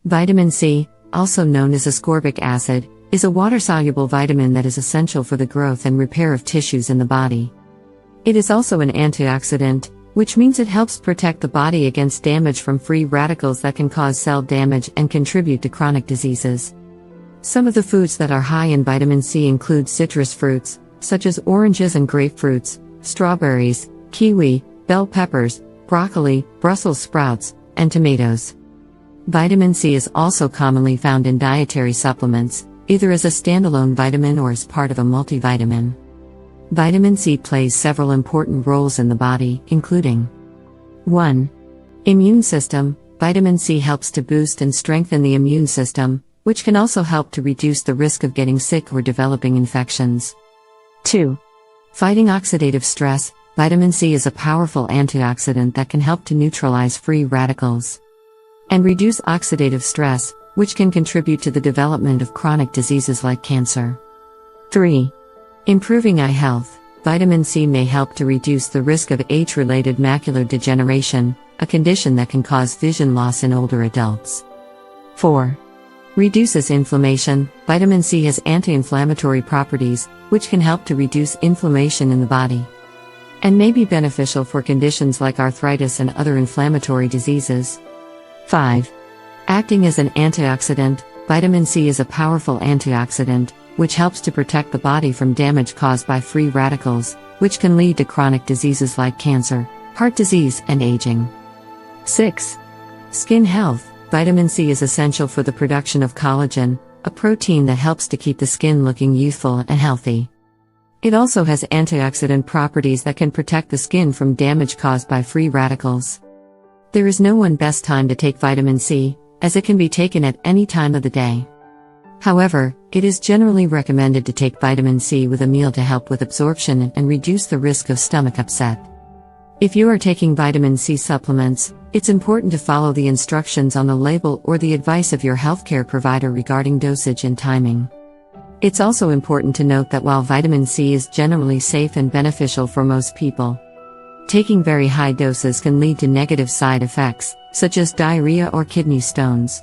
Vitamin C, also known as ascorbic acid, is a water-soluble vitamin that is essential for the growth and repair of tissues in the body. It is also an antioxidant, which means it helps protect the body against damage from free radicals that can cause cell damage and contribute to chronic diseases. Some of the foods that are high in vitamin C include citrus fruits, such as oranges and grapefruits, strawberries, kiwi, bell peppers, broccoli, Brussels sprouts, and tomatoes. Vitamin C is also commonly found in dietary supplements, either as a standalone vitamin or as part of a multivitamin. Vitamin C plays several important roles in the body, including 1. Immune system. Vitamin C helps to boost and strengthen the immune system, which can also help to reduce the risk of getting sick or developing infections. 2. Fighting oxidative stress. Vitamin C is a powerful antioxidant that can help to neutralize free radicals and reduce oxidative stress, which can contribute to the development of chronic diseases like cancer. 3. Improving eye health. Vitamin C may help to reduce the risk of age-related macular degeneration, a condition that can cause vision loss in older adults. 4. Reduces inflammation. Vitamin C has anti-inflammatory properties, which can help to reduce inflammation in the body and may be beneficial for conditions like arthritis and other inflammatory diseases. 5. Acting as an antioxidant. Vitamin C is a powerful antioxidant, which helps to protect the body from damage caused by free radicals, which can lead to chronic diseases like cancer, heart disease, and aging. 6. Skin health. Vitamin C is essential for the production of collagen, a protein that helps to keep the skin looking youthful and healthy. It also has antioxidant properties that can protect the skin from damage caused by free radicals. There is no one best time to take vitamin C, as it can be taken at any time of the day. However, it is generally recommended to take vitamin C with a meal to help with absorption and reduce the risk of stomach upset. If you are taking vitamin C supplements, it's important to follow the instructions on the label or the advice of your healthcare provider regarding dosage and timing. It's also important to note that while vitamin C is generally safe and beneficial for most people, taking very high doses can lead to negative side effects, such as diarrhea or kidney stones.